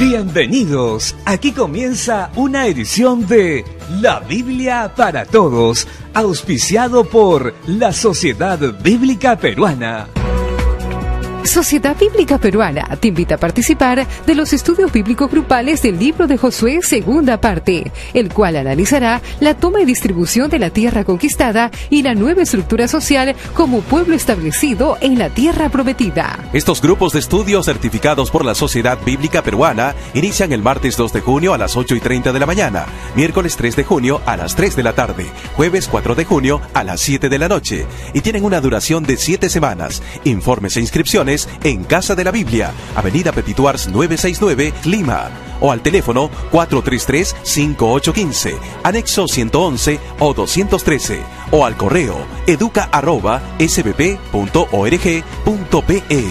Bienvenidos, aquí comienza una edición de La Biblia para Todos, auspiciado por la Sociedad Bíblica Peruana. Sociedad Bíblica Peruana te invita a participar de los estudios bíblicos grupales del libro de Josué, segunda parte, el cual analizará la toma y distribución de la tierra conquistada y la nueva estructura social como pueblo establecido en la tierra prometida. Estos grupos de estudio certificados por la Sociedad Bíblica Peruana inician el martes 2 de junio a las 8:30 de la mañana, miércoles 3 de junio a las 3 de la tarde, jueves 4 de junio a las 7 de la noche y tienen una duración de 7 semanas. Informes e inscripciones en Casa de la Biblia, Avenida Petituars 969, Lima, o al teléfono 433-5815, anexo 111 o 213, o al correo educa@sbb.org.pe.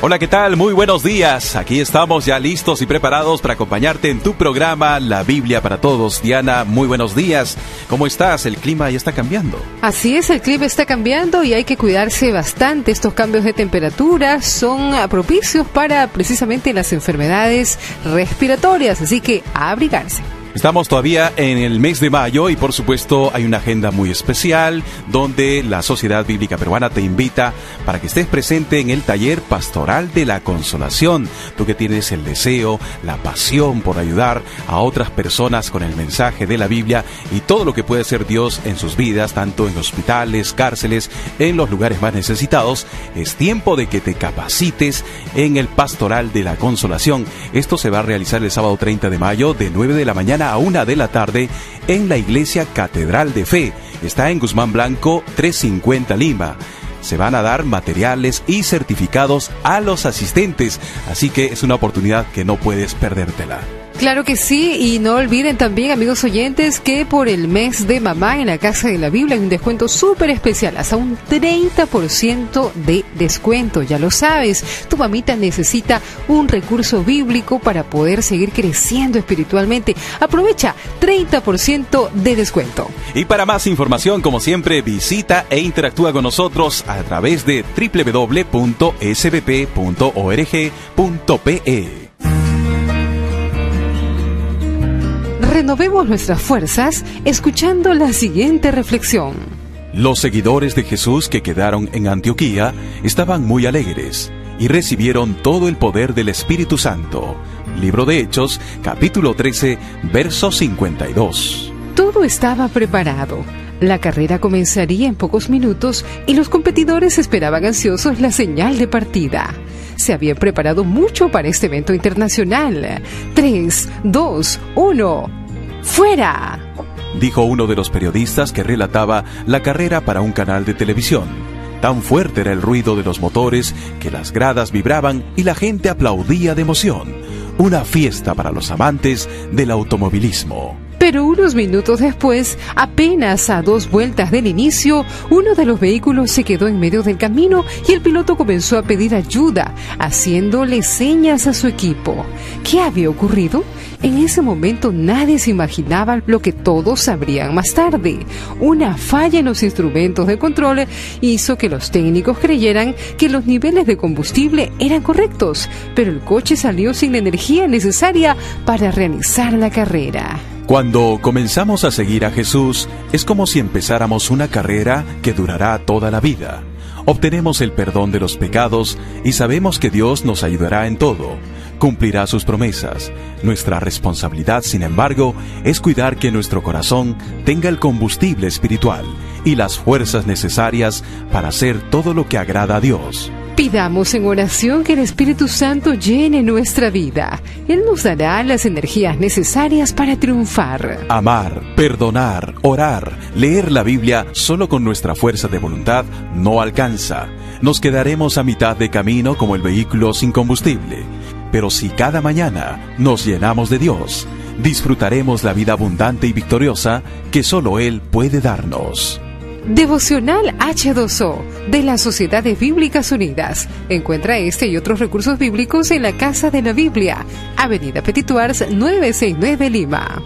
Hola, ¿qué tal? Muy buenos días. Aquí estamos ya listos y preparados para acompañarte en tu programa La Biblia para Todos. Diana, muy buenos días. ¿Cómo estás? El clima ya está cambiando. Así es, el clima está cambiando y hay que cuidarse bastante. Estos cambios de temperatura son propicios para precisamente las enfermedades respiratorias, así que a abrigarse. Estamos todavía en el mes de mayo y por supuesto hay una agenda muy especial donde la Sociedad Bíblica Peruana te invita para que estés presente en el taller pastoral de la consolación. Tú que tienes el deseo, la pasión por ayudar a otras personas con el mensaje de la Biblia y todo lo que puede hacer Dios en sus vidas, tanto en hospitales, cárceles, en los lugares más necesitados, es tiempo de que te capacites en el pastoral de la consolación. Esto se va a realizar el sábado 30 de mayo de 9 de la mañana a 1 de la tarde en la Iglesia Catedral de Fe. Está en Guzmán Blanco 350 Lima. Se van a dar materiales y certificados a los asistentes, así que es una oportunidad que no puedes perdértela. Claro que sí, y no olviden también, amigos oyentes, que por el mes de mamá en la Casa de la Biblia hay un descuento súper especial, hasta un 30% de descuento. Ya lo sabes, tu mamita necesita un recurso bíblico para poder seguir creciendo espiritualmente. Aprovecha 30% de descuento. Y para más información, como siempre, visita e interactúa con nosotros a través de www.sbp.org.pe. Renovemos nuestras fuerzas escuchando la siguiente reflexión. Los seguidores de Jesús que quedaron en Antioquía estaban muy alegres y recibieron todo el poder del Espíritu Santo. Libro de Hechos, capítulo 13, verso 52. Todo estaba preparado. La carrera comenzaría en pocos minutos y los competidores esperaban ansiosos la señal de partida. Se habían preparado mucho para este evento internacional. 3, 2, 1... ¡Fuera!, dijo uno de los periodistas que relataba la carrera para un canal de televisión. Tan fuerte era el ruido de los motores que las gradas vibraban y la gente aplaudía de emoción. Una fiesta para los amantes del automovilismo. Pero unos minutos después, apenas a 2 vueltas del inicio, uno de los vehículos se quedó en medio del camino y el piloto comenzó a pedir ayuda, haciéndole señas a su equipo. ¿Qué había ocurrido? En ese momento nadie se imaginaba lo que todos sabrían más tarde. Una falla en los instrumentos de control hizo que los técnicos creyeran que los niveles de combustible eran correctos, pero el coche salió sin la energía necesaria para realizar la carrera. Cuando comenzamos a seguir a Jesús, es como si empezáramos una carrera que durará toda la vida. Obtenemos el perdón de los pecados y sabemos que Dios nos ayudará en todo. Cumplirá sus promesas. Nuestra responsabilidad, sin embargo, es cuidar que nuestro corazón tenga el combustible espiritual y las fuerzas necesarias para hacer todo lo que agrada a Dios. Pidamos en oración que el Espíritu Santo llene nuestra vida. Él nos dará las energías necesarias para triunfar. Amar, perdonar, orar, leer la Biblia solo con nuestra fuerza de voluntad no alcanza. Nos quedaremos a mitad de camino como el vehículo sin combustible. Pero si cada mañana nos llenamos de Dios, disfrutaremos la vida abundante y victoriosa que solo Él puede darnos. Devocional H2O de las Sociedades Bíblicas Unidas. Encuentra este y otros recursos bíblicos en la Casa de la Biblia, Avenida Petituars 969 Lima.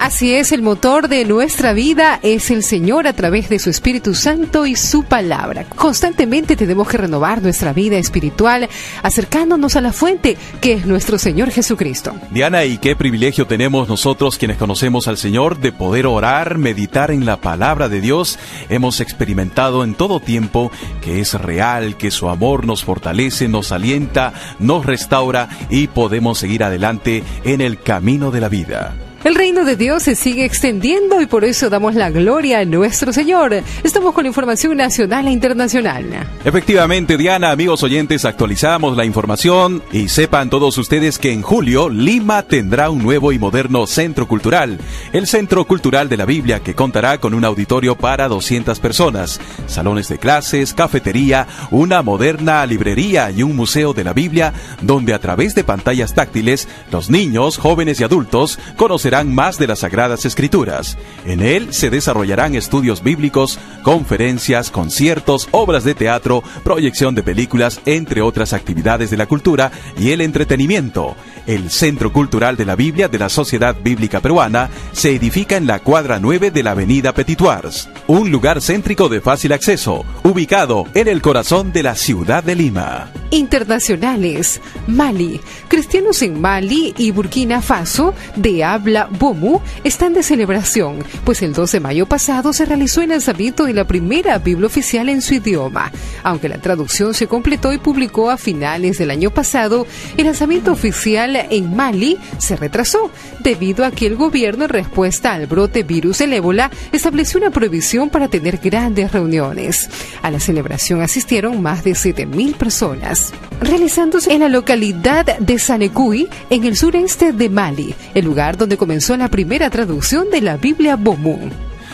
Así es, el motor de nuestra vida es el Señor a través de su Espíritu Santo y su palabra. Constantemente tenemos que renovar nuestra vida espiritual, acercándonos a la fuente que es nuestro Señor Jesucristo. Diana, y qué privilegio tenemos nosotros quienes conocemos al Señor de poder orar, meditar en la palabra de Dios. Hemos experimentado en todo tiempo que es real, que su amor nos fortalece, nos alienta, nos restaura y podemos seguir adelante en el camino de la vida. El reino de Dios se sigue extendiendo y por eso damos la gloria a nuestro Señor. Estamos con información nacional e internacional. Efectivamente, Diana, amigos oyentes, actualizamos la información y sepan todos ustedes que en julio Lima tendrá un nuevo y moderno centro cultural. El Centro Cultural de la Biblia, que contará con un auditorio para 200 personas, salones de clases, cafetería, una moderna librería y un museo de la Biblia, donde a través de pantallas táctiles, los niños, jóvenes y adultos conocerán más de las Sagradas Escrituras. En él se desarrollarán estudios bíblicos, conferencias, conciertos, obras de teatro, proyección de películas, entre otras actividades de la cultura y el entretenimiento. El Centro Cultural de la Biblia de la Sociedad Bíblica Peruana se edifica en la cuadra 9 de la avenida Petituars, un lugar céntrico de fácil acceso, ubicado en el corazón de la ciudad de Lima. Internacionales. Mali. Cristianos en Mali y Burkina Faso, de habla bomu, están de celebración, pues el 2 de mayo pasado se realizó el lanzamiento de la primera Biblia oficial en su idioma. Aunque la traducción se completó y publicó a finales del año pasado, el lanzamiento oficial en Mali se retrasó, debido a que el gobierno, en respuesta al brote virus del ébola, estableció una prohibición para tener grandes reuniones. A la celebración asistieron más de 7.000 personas, realizándose en la localidad de Sanekui, en el sureste de Mali, el lugar donde comenzó la primera traducción de la Biblia Bomu.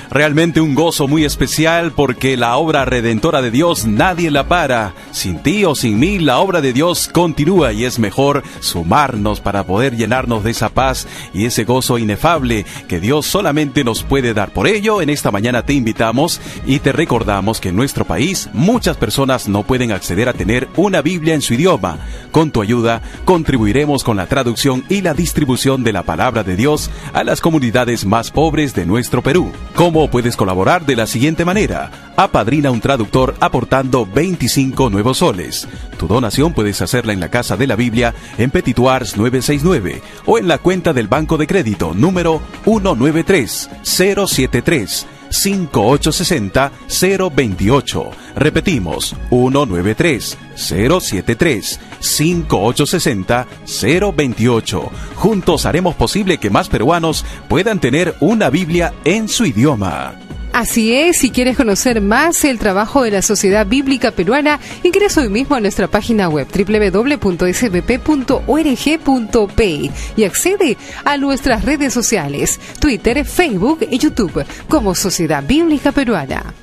Realmente un gozo muy especial porque la obra redentora de Dios nadie la para. Sin ti o sin mí, la obra de Dios continúa y es mejor sumarnos para poder llenarnos de esa paz y ese gozo inefable que Dios solamente nos puede dar. Por ello, en esta mañana te invitamos y te recordamos que en nuestro país muchas personas no pueden acceder a tener una Biblia en su idioma. Con tu ayuda, contribuiremos con la traducción y la distribución de la palabra de Dios a las comunidades más pobres de nuestro Perú. ¿Cómo puedes colaborar? De la siguiente manera: apadrina un traductor aportando 25 nuevos soles. Tu donación puedes hacerla en la Casa de la Biblia en Petituars 969 o en la cuenta del Banco de Crédito número 193-073-5860-028. Repetimos, 193-073-5860-028. Juntos haremos posible que más peruanos puedan tener una Biblia en su idioma. Así es, si quieres conocer más el trabajo de la Sociedad Bíblica Peruana, ingresa hoy mismo a nuestra página web www.sbp.org.pe y accede a nuestras redes sociales, Twitter, Facebook y YouTube como Sociedad Bíblica Peruana.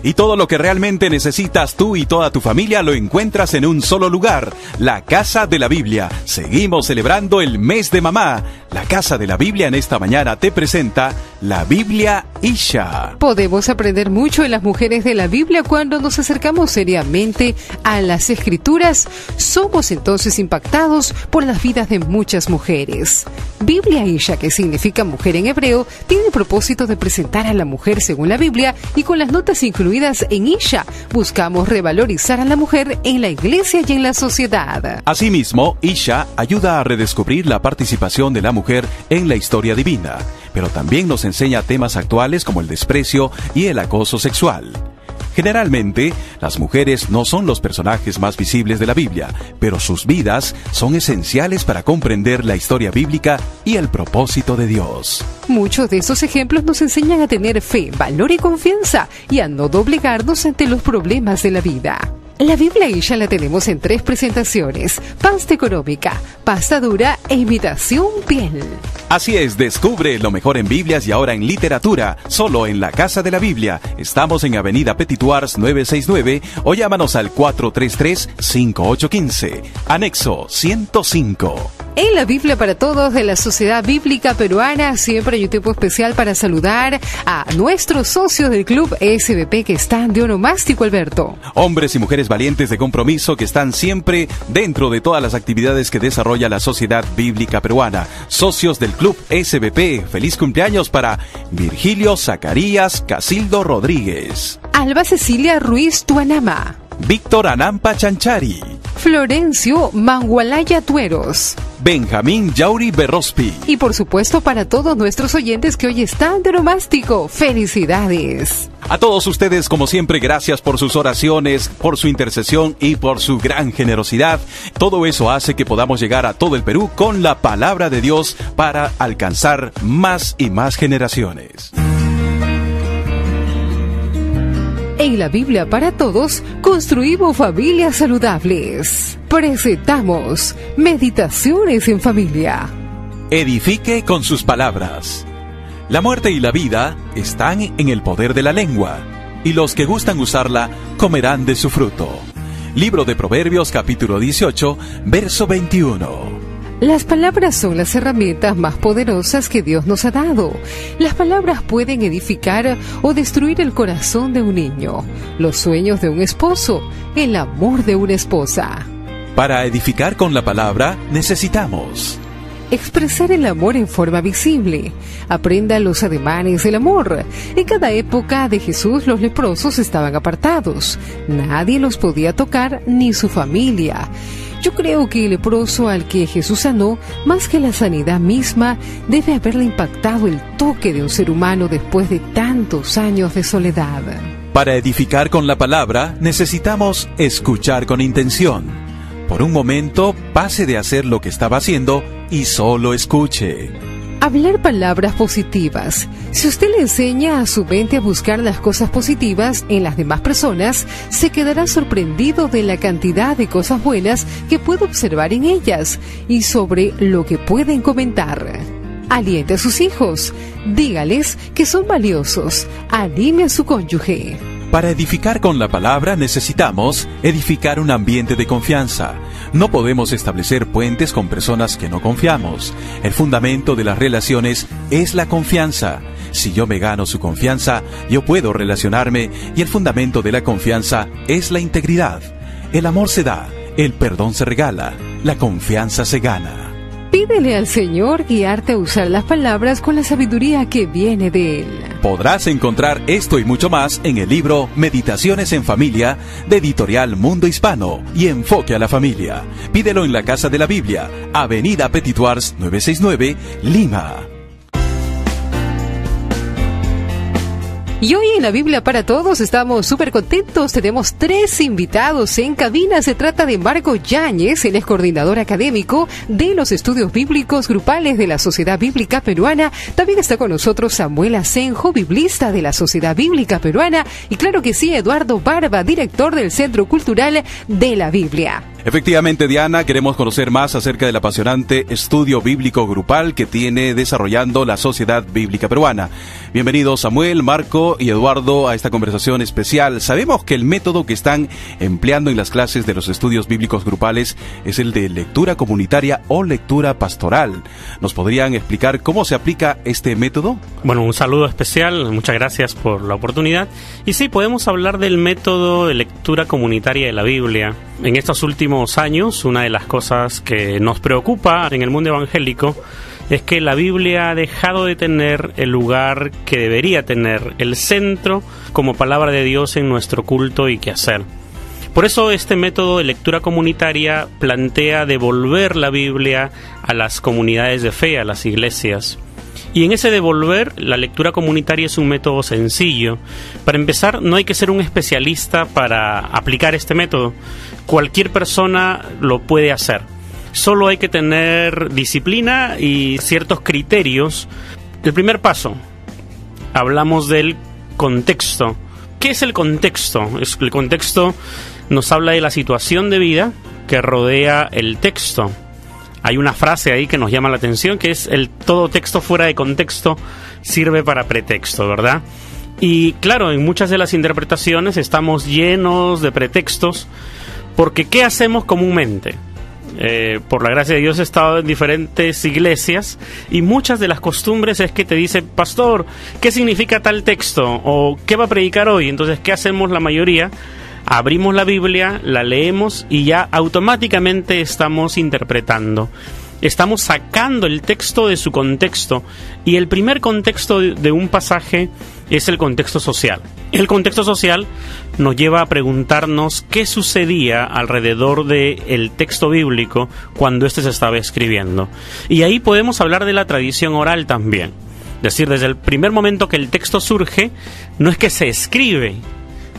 Y todo lo que realmente necesitas tú y toda tu familia lo encuentras en un solo lugar, la Casa de la Biblia. Seguimos celebrando el mes de mamá. La Casa de la Biblia en esta mañana te presenta la Biblia Isha. Podemos aprender mucho de las mujeres de la Biblia cuando nos acercamos seriamente a las Escrituras. Somos entonces impactados por las vidas de muchas mujeres. Biblia Isha, que significa mujer en hebreo, tiene el propósito de presentar a la mujer según la Biblia, y con las notas incluidas en Isha, buscamos revalorizar a la mujer en la iglesia y en la sociedad. Asimismo, Isha ayuda a redescubrir la participación de la mujer en la historia divina, pero también nos enseña temas actuales como el desprecio y el acoso sexual. Generalmente, las mujeres no son los personajes más visibles de la Biblia, pero sus vidas son esenciales para comprender la historia bíblica y el propósito de Dios. Muchos de esos ejemplos nos enseñan a tener fe, valor y confianza, y a no doblegarnos ante los problemas de la vida. La Biblia Isha la tenemos en 3 presentaciones: pasta económica, pasta dura e imitación piel. Así es, descubre lo mejor en Biblias y ahora en literatura, solo en la Casa de la Biblia. Estamos en Avenida Petituars 969 o llámanos al 433-5815, anexo 105. En la Biblia para Todos de la Sociedad Bíblica Peruana, siempre hay un tiempo especial para saludar a nuestros socios del Club SBP que están de onomástico, Alberto. Hombres y mujeres valientes de compromiso que están siempre dentro de todas las actividades que desarrolla la Sociedad Bíblica Peruana. Socios del Club SBP, feliz cumpleaños para Virgilio Zacarías Casildo Rodríguez, Alba Cecilia Ruiz Tuanama, Víctor Anampa Chanchari, Florencio Mangualaya Tueros, Benjamín Yauri Berrospi. Y por supuesto para todos nuestros oyentes que hoy están de onomástico, ¡felicidades! A todos ustedes, como siempre, gracias por sus oraciones, por su intercesión y por su gran generosidad. Todo eso hace que podamos llegar a todo el Perú con la palabra de Dios para alcanzar más y más generaciones. En la Biblia para Todos, construimos familias saludables. Presentamos Meditaciones en Familia. Edifique con sus palabras. La muerte y la vida están en el poder de la lengua, y los que gustan usarla comerán de su fruto. Libro de Proverbios, capítulo 18, verso 21. Las palabras son las herramientas más poderosas que Dios nos ha dado. Las palabras pueden edificar o destruir el corazón de un niño, los sueños de un esposo, el amor de una esposa. Para edificar con la palabra necesitamos expresar el amor en forma visible. Aprenda los ademanes del amor. En cada época de Jesús los leprosos estaban apartados. Nadie los podía tocar, ni su familia. Yo creo que el leproso al que Jesús sanó, más que la sanidad misma, debe haberle impactado el toque de un ser humano después de tantos años de soledad. Para edificar con la palabra necesitamos escuchar con intención. Por un momento, pase de hacer lo que estaba haciendo y solo escuche. Hablar palabras positivas. Si usted le enseña a su mente a buscar las cosas positivas en las demás personas, se quedará sorprendido de la cantidad de cosas buenas que puede observar en ellas y sobre lo que pueden comentar. Aliente a sus hijos. Dígales que son valiosos. Anime a su cónyuge. Para edificar con la palabra necesitamos edificar un ambiente de confianza. No podemos establecer puentes con personas que no confiamos. El fundamento de las relaciones es la confianza. Si yo me gano su confianza, yo puedo relacionarme, y el fundamento de la confianza es la integridad. El amor se da, el perdón se regala, la confianza se gana. Pídele al Señor guiarte a usar las palabras con la sabiduría que viene de Él. Podrás encontrar esto y mucho más en el libro Meditaciones en Familia, de Editorial Mundo Hispano y Enfoque a la Familia. Pídelo en la Casa de la Biblia, Avenida Petituars 969, Lima. Y hoy en la Biblia para Todos estamos súper contentos. Tenemos 3 invitados en cabina. Se trata de Marco Yáñez, él es coordinador académico de los estudios bíblicos grupales de la Sociedad Bíblica Peruana. También está con nosotros Samuel Asenjo, biblista de la Sociedad Bíblica Peruana. Y claro que sí, Eduardo Barba, director del Centro Cultural de la Biblia. Efectivamente, Diana, queremos conocer más acerca del apasionante estudio bíblico grupal que tiene desarrollando la Sociedad Bíblica Peruana. Bienvenidos Samuel, Marco y Eduardo a esta conversación especial. Sabemos que el método que están empleando en las clases de los estudios bíblicos grupales es el de lectura comunitaria o lectura pastoral. ¿Nos podrían explicar cómo se aplica este método? Bueno, un saludo especial, muchas gracias por la oportunidad. Y sí, podemos hablar del método de lectura comunitaria de la Biblia. En estos últimos años, una de las cosas que nos preocupa en el mundo evangélico es que la Biblia ha dejado de tener el lugar que debería tener, el centro como palabra de Dios en nuestro culto y quehacer. Por eso este método de lectura comunitaria plantea devolver la Biblia a las comunidades de fe, a las iglesias. Y en ese devolver, la lectura comunitaria es un método sencillo. Para empezar, no hay que ser un especialista para aplicar este método. Cualquier persona lo puede hacer. Solo hay que tener disciplina y ciertos criterios. El primer paso, hablamos del contexto. ¿Qué es el contexto? El contexto nos habla de la situación de vida que rodea el texto. Hay una frase ahí que nos llama la atención, que es todo texto fuera de contexto sirve para pretexto, ¿verdad? Y claro, en muchas de las interpretaciones estamos llenos de pretextos, porque ¿qué hacemos comúnmente? por la gracia de Dios he estado en diferentes iglesias y muchas de las costumbres es que te dicen, pastor, ¿qué significa tal texto? ¿O qué va a predicar hoy? Entonces, ¿qué hacemos la mayoría? Abrimos la Biblia, la leemos y ya automáticamente estamos interpretando. Estamos sacando el texto de su contexto, y el primer contexto de un pasaje es el contexto social. El contexto social nos lleva a preguntarnos qué sucedía alrededor del texto bíblico cuando éste se estaba escribiendo. Y ahí podemos hablar de la tradición oral también. Es decir, desde el primer momento que el texto surge, no es que se escribe.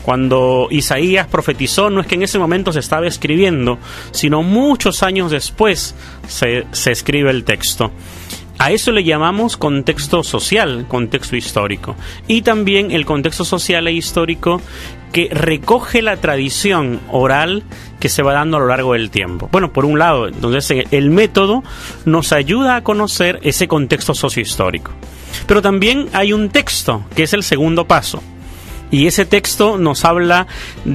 Cuando Isaías profetizó, no es que en ese momento se estaba escribiendo, sino muchos años después se escribe el texto. A eso le llamamos contexto social, contexto histórico. Y también el contexto social e histórico que recoge la tradición oral que se va dando a lo largo del tiempo. Bueno, por un lado, entonces el método nos ayuda a conocer ese contexto sociohistórico. Pero también hay un texto, que es el segundo paso. Y ese texto nos habla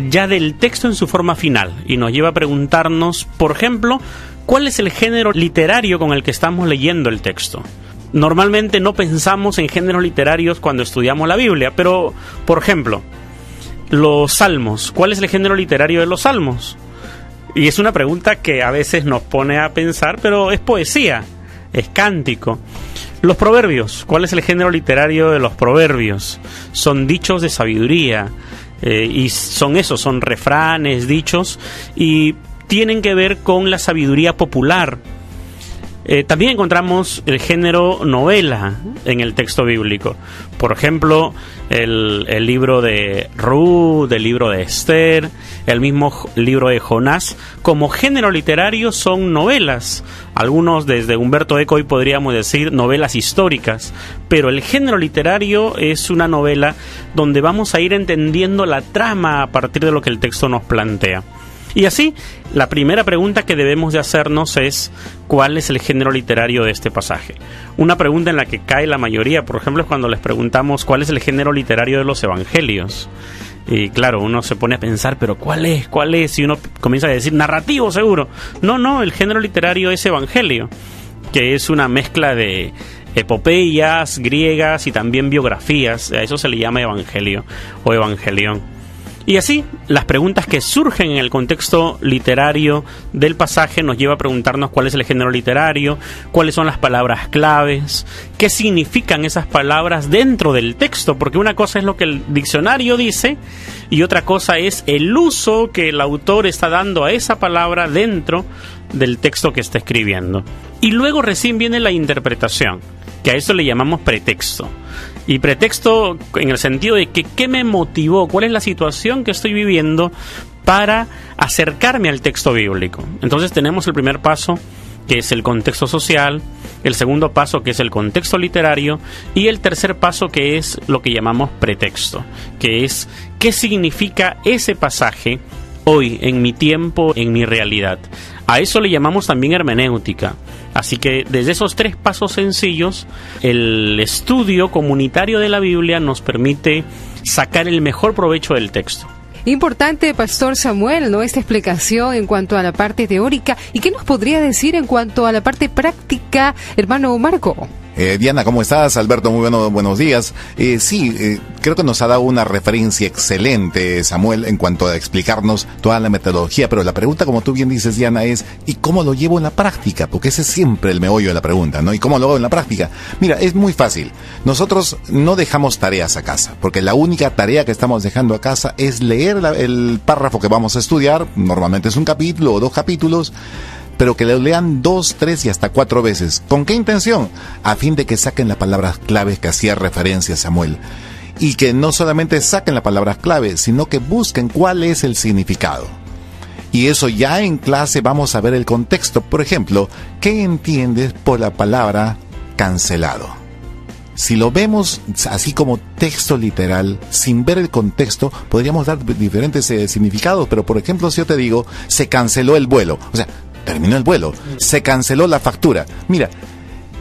ya del texto en su forma final y nos lleva a preguntarnos, por ejemplo, ¿cuál es el género literario con el que estamos leyendo el texto? Normalmente no pensamos en géneros literarios cuando estudiamos la Biblia, pero, por ejemplo, los salmos. ¿Cuál es el género literario de los salmos? Y es una pregunta que a veces nos pone a pensar, pero es poesía, es cántico. Los proverbios, ¿cuál es el género literario de los proverbios? Son dichos de sabiduría, y son refranes, dichos, y tienen que ver con la sabiduría popular. También encontramos el género novela en el texto bíblico. Por ejemplo, el libro de Ruth, el libro de Esther, el mismo libro de Jonás. Como género literario son novelas. Algunos, desde Humberto Eco, hoy podríamos decir novelas históricas. Pero el género literario es una novela donde vamos a ir entendiendo la trama a partir de lo que el texto nos plantea. Y así, la primera pregunta que debemos de hacernos es ¿cuál es el género literario de este pasaje? Una pregunta en la que cae la mayoría, por ejemplo, es cuando les preguntamos ¿cuál es el género literario de los evangelios? Y claro, uno se pone a pensar, ¿pero cuál es? ¿Cuál es? Y uno comienza a decir, narrativo seguro. No, el género literario es evangelio, que es una mezcla de epopeyas griegas y también biografías. A eso se le llama evangelio o evangelión. Y así, las preguntas que surgen en el contexto literario del pasaje nos lleva a preguntarnos cuál es el género literario, cuáles son las palabras claves, qué significan esas palabras dentro del texto, porque una cosa es lo que el diccionario dice y otra cosa es el uso que el autor está dando a esa palabra dentro del texto que está escribiendo. Y luego recién viene la interpretación, que a eso le llamamos pretexto. Y pretexto en el sentido de que qué me motivó, cuál es la situación que estoy viviendo para acercarme al texto bíblico. Entonces tenemos el primer paso, que es el contexto social, el segundo paso, que es el contexto literario, y el tercer paso, que es lo que llamamos pretexto, que es qué significa ese pasaje hoy, en mi tiempo, en mi realidad. A eso le llamamos también hermenéutica. Así que desde esos tres pasos sencillos, el estudio comunitario de la Biblia nos permite sacar el mejor provecho del texto. Importante, Pastor Samuel, ¿no? Esta explicación en cuanto a la parte teórica. ¿Y qué nos podría decir en cuanto a la parte práctica, hermano Marco? Diana, ¿cómo estás? Alberto, muy buenos días. Creo que nos ha dado una referencia excelente, Samuel, en cuanto a explicarnos toda la metodología, pero la pregunta, como tú bien dices, Diana, es ¿y cómo lo llevo en la práctica? Porque ese es siempre el meollo de la pregunta, ¿no? ¿Y cómo lo hago en la práctica? Mira, es muy fácil. Nosotros no dejamos tareas a casa, porque la única tarea que estamos dejando a casa es leer el párrafo que vamos a estudiar. Normalmente es un capítulo o 2 capítulos, pero que lo lean 2, 3 y hasta 4 veces. ¿Con qué intención? A fin de que saquen las palabras claves que hacía referencia Samuel. Y que no solamente saquen las palabras claves, sino que busquen cuál es el significado. Y eso ya en clase vamos a ver el contexto. Por ejemplo, ¿qué entiendes por la palabra cancelado? Si lo vemos así como texto literal, sin ver el contexto, podríamos dar diferentes significados. Pero por ejemplo, si yo te digo, se canceló el vuelo. O sea, terminó el vuelo, se canceló la factura. Mira,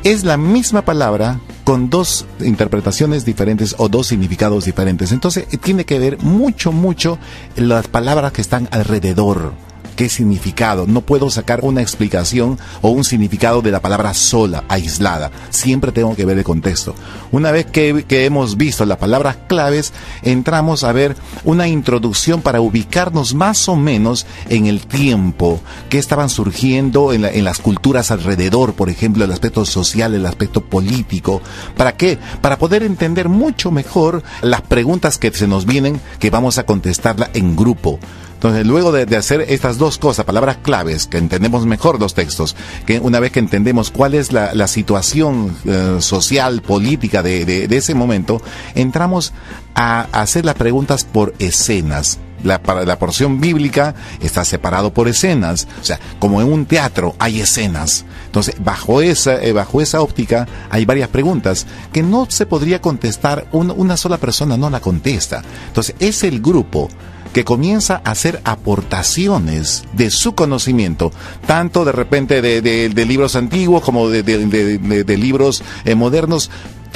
es la misma palabra con 2 interpretaciones diferentes o 2 significados diferentes. Entonces tiene que ver mucho las palabras que están alrededor. qué significado. No puedo sacar una explicación o un significado de la palabra sola, aislada. Siempre tengo que ver el contexto. Una vez que hemos visto las palabras claves, entramos a ver una introducción para ubicarnos más o menos en el tiempo que estaban surgiendo en las culturas alrededor, por ejemplo, el aspecto social, el aspecto político. ¿Para qué? Para poder entender mucho mejor las preguntas que se nos vienen, que vamos a contestarla en grupo. Entonces, luego de hacer estas dos cosas, palabras claves, que entendemos mejor los textos, que una vez que entendemos cuál es la situación social, política de ese momento, entramos a hacer las preguntas por escenas. La porción bíblica está separado por escenas, o sea, como en un teatro hay escenas. Entonces, bajo esa óptica hay varias preguntas que no se podría contestar, una sola persona no la contesta. Entonces, es el grupo que comienza a hacer aportaciones de su conocimiento, tanto de repente de libros antiguos como de libros modernos.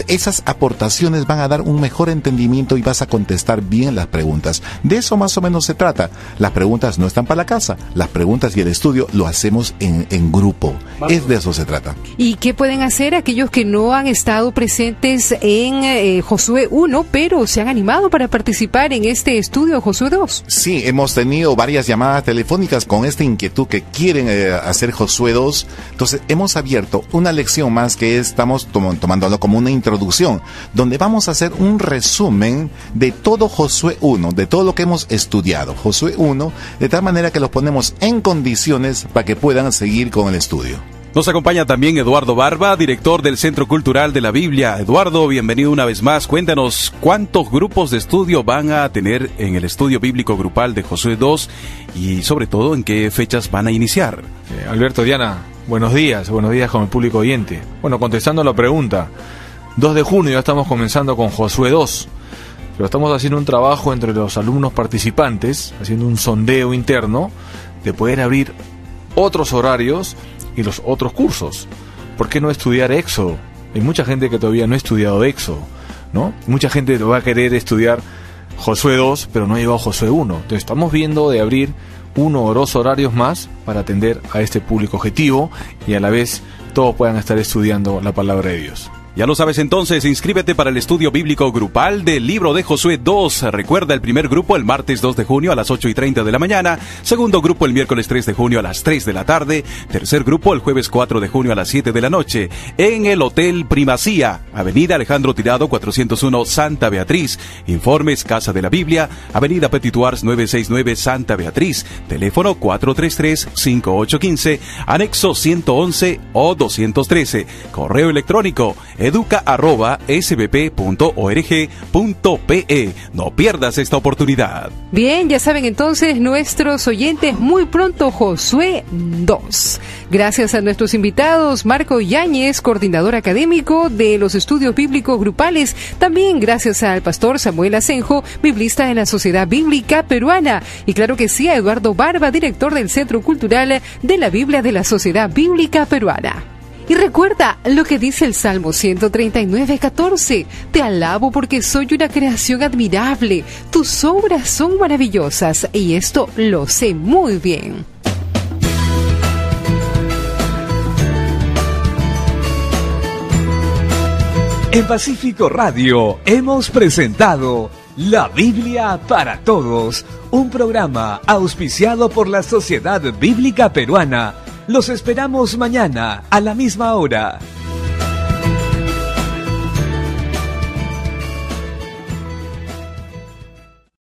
Esas aportaciones van a dar un mejor entendimiento y vas a contestar bien las preguntas. De eso más o menos se trata. Las preguntas no están para la casa. Las preguntas y el estudio lo hacemos en grupo. Es de eso se trata. ¿Y qué pueden hacer aquellos que no han estado presentes en Josué 1, pero se han animado para participar en este estudio Josué 2? Sí, hemos tenido varias llamadas telefónicas con esta inquietud que quieren hacer Josué 2. Entonces, hemos abierto una lección más que estamos tomándolo como una introducción, donde vamos a hacer un resumen de todo Josué 1, de todo lo que hemos estudiado, Josué 1, de tal manera que los ponemos en condiciones para que puedan seguir con el estudio. Nos acompaña también Eduardo Barba, director del Centro Cultural de la Biblia. Eduardo, bienvenido una vez más. Cuéntanos, ¿cuántos grupos de estudio van a tener en el estudio bíblico grupal de Josué 2 y sobre todo en qué fechas van a iniciar? Alberto, Diana, buenos días con el público oyente. Bueno, contestando la pregunta, 2 de junio ya estamos comenzando con Josué 2, pero estamos haciendo un trabajo entre los alumnos participantes, haciendo un sondeo interno de poder abrir otros horarios y los otros cursos. ¿Por qué no estudiar Éxodo? Hay mucha gente que todavía no ha estudiado Éxodo, ¿no? Mucha gente va a querer estudiar Josué 2, pero no ha llegado a Josué 1. Entonces estamos viendo de abrir 1 o 2 horarios más para atender a este público objetivo y a la vez todos puedan estar estudiando la palabra de Dios. Ya lo sabes entonces, inscríbete para el estudio bíblico grupal del libro de Josué 2. Recuerda el primer grupo el martes 2 de junio a las 8:30 de la mañana, segundo grupo el miércoles 3 de junio a las 3 de la tarde, tercer grupo el jueves 4 de junio a las 7 de la noche, en el Hotel Primacía, Avenida Alejandro Tirado 401 Santa Beatriz. Informes Casa de la Biblia, Avenida Petituars 969 Santa Beatriz, teléfono 433-5815, anexo 111 o 213, correo electrónico educa@sbp.org.pe. No pierdas esta oportunidad. Bien, ya saben entonces nuestros oyentes, muy pronto Josué 2. Gracias a nuestros invitados, Marco Yáñez, coordinador académico de los estudios bíblicos grupales. También gracias al pastor Samuel Asenjo, biblista de la Sociedad Bíblica Peruana. Y claro que sí, a Eduardo Barba, director del Centro Cultural de la Biblia de la Sociedad Bíblica Peruana. Y recuerda lo que dice el Salmo 139:14. Te alabo porque soy una creación admirable. Tus obras son maravillosas y esto lo sé muy bien. En Pacífico Radio hemos presentado La Biblia para Todos, un programa auspiciado por la Sociedad Bíblica Peruana. Los esperamos mañana a la misma hora.